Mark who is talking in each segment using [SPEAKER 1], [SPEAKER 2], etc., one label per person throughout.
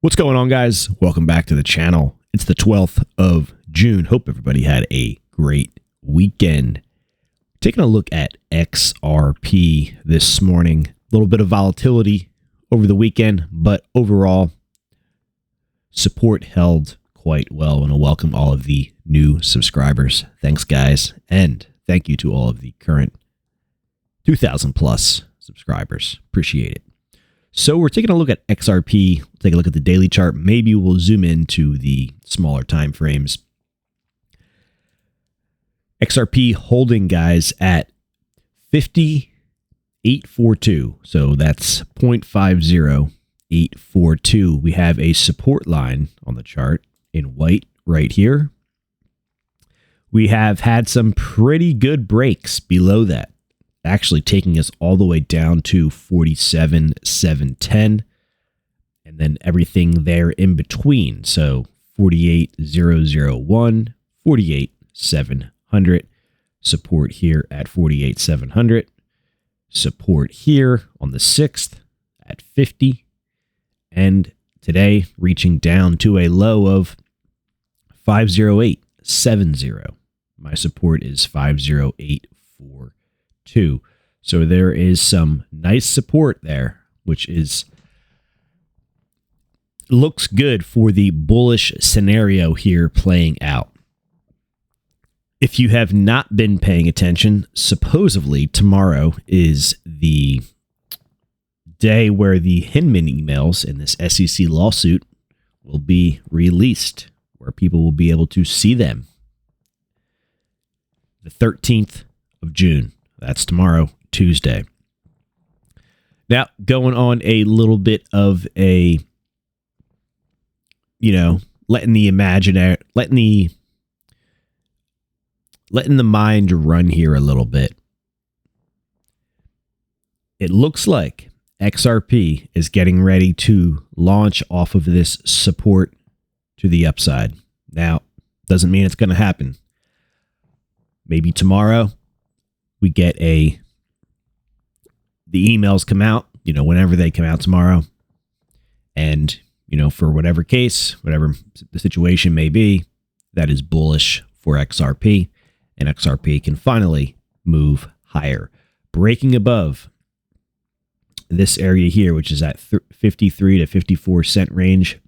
[SPEAKER 1] What's going on, guys? Welcome back to the channel. It's the 12th of June. Hope everybody had a great weekend. Taking a look at XRP this morning. A little bit of volatility over the weekend, but overall, support held quite well. I want to welcome all of the new subscribers. Thanks, guys. And thank you to all of the current 2,000 plus subscribers. Appreciate it. So we're taking a look at XRP. We'll take a look at the daily chart. Maybe we'll zoom into the smaller time frames. XRP holding, guys, at 50,842. So that's 0.50842. We have a support line on the chart in white right here. We have had some pretty good breaks below that, actually taking us all the way down to 47,710, and then everything there in between. So 48,001, 48,700, support here at 48,700, support here on the 6th at 50, and today reaching down to a low of 50870. My support is 50842. So there is some nice support there, which looks good for the bullish scenario here playing out. If you have not been paying attention, supposedly tomorrow is the day where the Hinman emails in this SEC lawsuit will be released, where people will be able to see them. The 13th of June. That's tomorrow, Tuesday. Now, going on a little bit of a, letting the mind run here a little bit. It looks like XRP is getting ready to launch off of this support to the upside. Now, doesn't mean it's going to happen. Maybe tomorrow we get the emails come out, whenever they come out tomorrow. And, for whatever case, whatever the situation may be, that is bullish for XRP. And XRP can finally move higher, breaking above this area here, which is at 53 to 54 cent range.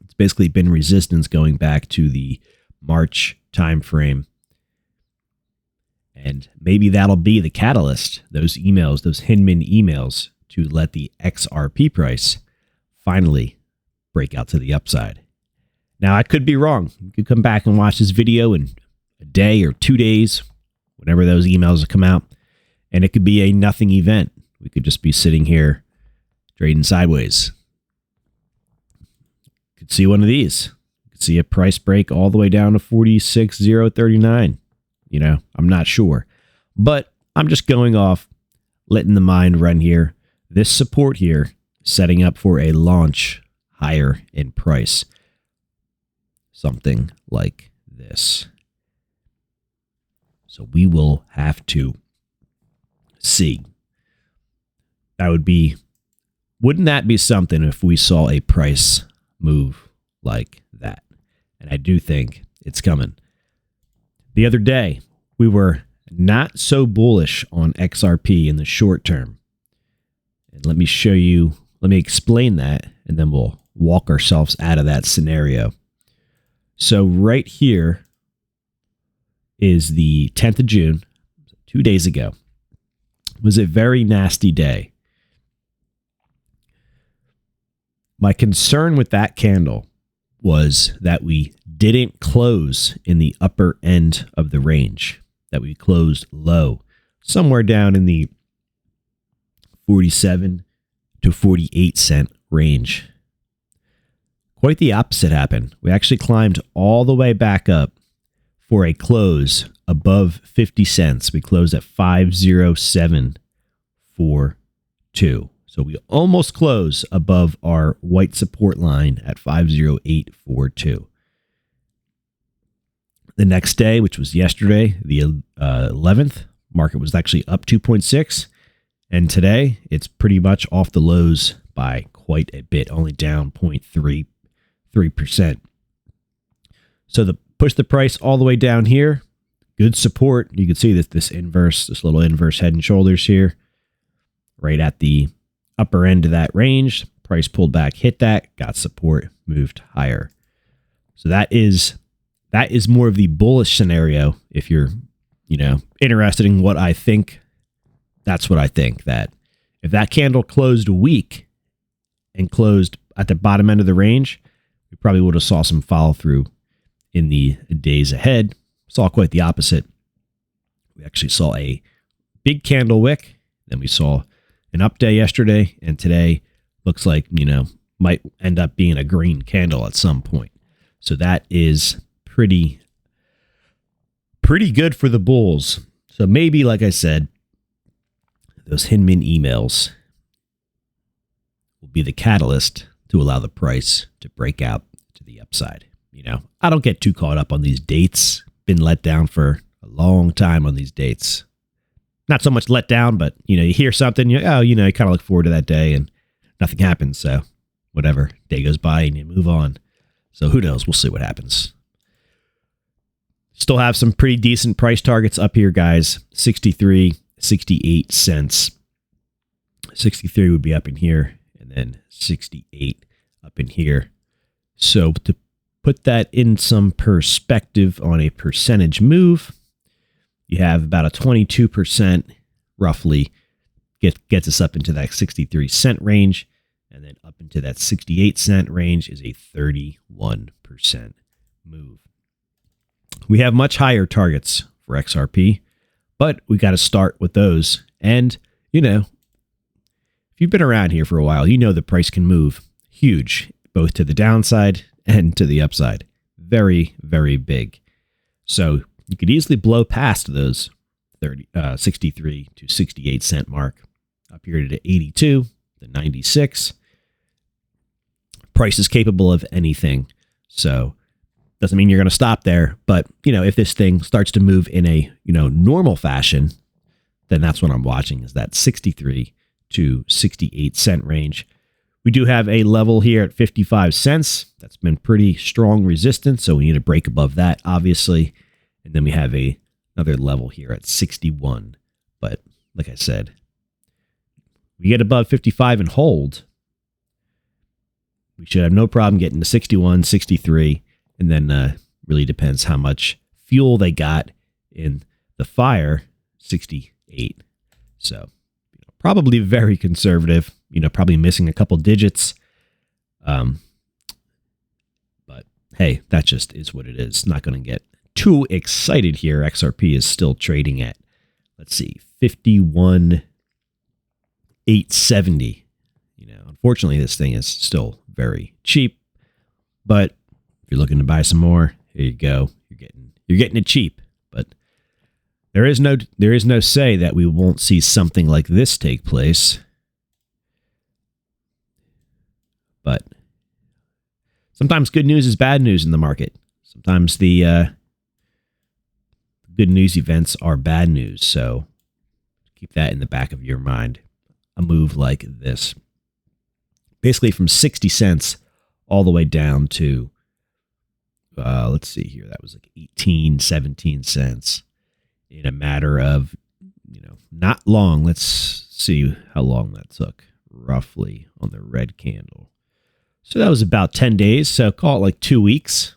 [SPEAKER 1] It's basically been resistance going back to the March timeframe. And maybe that'll be the catalyst, those emails, those Hinman emails, to let the XRP price finally break out to the upside. Now, I could be wrong. You could come back and watch this video in a day or 2 days, whenever those emails come out, and it could be a nothing event. We could just be sitting here trading sideways. Could see one of these. Could see a price break all the way down to 46,039. I'm not sure, but I'm just going off, letting the mind run here. This support here, setting up for a launch higher in price. Something like this. So we will have to see. Wouldn't that be something if we saw a price move like that? And I do think it's coming. The other day, we were not so bullish on XRP in the short term. And let me explain that, and then we'll walk ourselves out of that scenario. So right here is the 10th of June, 2 days ago. It was a very nasty day. My concern with that candle was that we didn't close in the upper end of the range, that we closed low, somewhere down in the 47 to 48 cent range. Quite the opposite happened. We actually climbed all the way back up for a close above 50 cents. We closed at 50742. So we almost close above our white support line at 50842. The next day, which was yesterday, the 11th, market was actually up 2.6. And today, it's pretty much off the lows by quite a bit, only down 0.33%. So push the price all the way down here. Good support. You can see that this little inverse head and shoulders here, right at the upper end of that range. Price pulled back, hit that, got support, moved higher. So that is more of the bullish scenario. If you're, interested in what I think, that's what I think. That if that candle closed weak and closed at the bottom end of the range, we probably would have saw some follow through in the days ahead. Saw quite the opposite. We actually saw a big candle wick. Then we saw an up day yesterday, and today looks like, might end up being a green candle at some point. So that is pretty good for the bulls. So maybe, like I said, those Hinman emails will be the catalyst to allow the price to break out to the upside. I don't get too caught up on these dates. Been let down for a long time on these dates. Not so much let down, but you hear something, you kind of look forward to that day and nothing happens. So whatever, day goes by and you move on. So who knows? We'll see what happens. Still have some pretty decent price targets up here, guys. 63, 68 cents. 63 would be up in here, and then 68 up in here. So to put that in some perspective on a percentage move, you have about a 22% roughly gets us up into that 63 cent range, and then up into that 68 cent range is a 31% move. We have much higher targets for XRP, but we got to start with those. And, if you've been around here for a while, the price can move huge, both to the downside and to the upside. Very, very big. So you could easily blow past those 63 to 68 cent mark. Up here to 82, the 96. Price is capable of anything. So doesn't mean you're going to stop there. But, if this thing starts to move in a, normal fashion, then that's what I'm watching, is that 63 to 68 cent range. We do have a level here at 55 cents. That's been pretty strong resistance. So we need to break above that, obviously. And then we have another level here at 61. But like I said, we get above 55 and hold, we should have no problem getting to 61, 63, and then really depends how much fuel they got in the fire, 68. So probably very conservative, probably missing a couple digits. But hey, that just is what it is. Not going to get too excited here. XRP is still trading at, let's see, 51,870. Unfortunately, this thing is still very cheap. But if you're looking to buy some more, here you go. You're getting it cheap. But there is no say that we won't see something like this take place. But sometimes good news is bad news in the market. Sometimes the good news events are bad news. So keep that in the back of your mind. A move like this, basically from 60 cents all the way down to, let's see here, that was like 18, 17 cents in a matter of, not long. Let's see how long that took roughly on the red candle. So that was about 10 days. So call it like 2 weeks,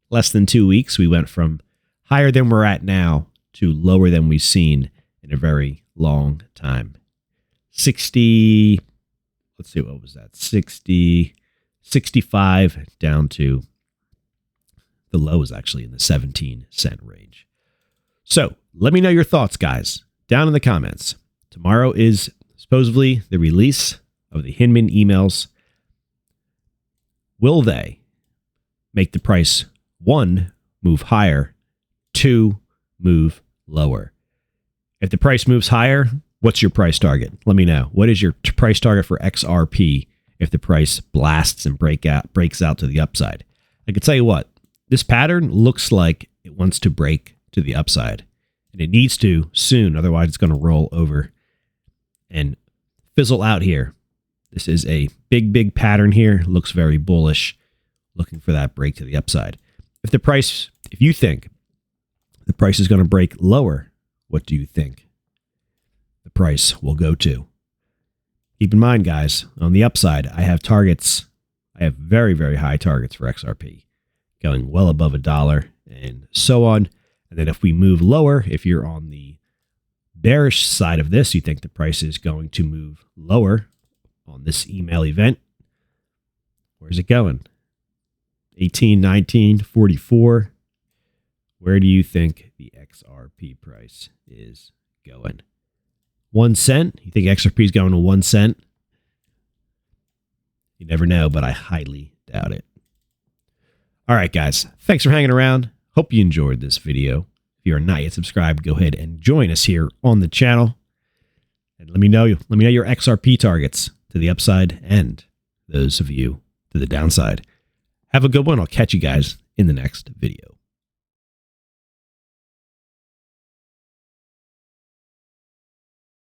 [SPEAKER 1] less than 2 weeks. We went from higher than we're at now to lower than we've seen in a very long time. 60, let's see, what was that? 60, 65 down to the low is actually in the 17 cent range. So let me know your thoughts, guys, down in the comments. Tomorrow is supposedly the release of the Hinman emails. Will they make the price, 1, move higher, 2, move lower? If the price moves higher, what's your price target? Let me know. What is your price target for XRP if the price blasts and breaks out to the upside? I can tell you what, this pattern looks like it wants to break to the upside. And it needs to soon, otherwise it's going to roll over and fizzle out here This is a big pattern here. Looks very bullish. Looking for that break to the upside. If you think the price is going to break lower, what do you think the price will go to? Keep in mind, guys, on the upside, I have targets. I have very high targets for XRP, going well above $1 and so on. And then if we move lower, if you're on the bearish side of this, you think the price is going to move lower on this email event, where's it going? 18, 19, 44. Where do you think the XRP price is going? 1 cent? You think XRP is going to 1 cent? You never know, but I highly doubt it. All right, guys. Thanks for hanging around. Hope you enjoyed this video. If you are not yet subscribed, go ahead and join us here on the channel. And let me know your XRP targets to the upside and those of you to the downside. Have a good one. I'll catch you guys in the next video.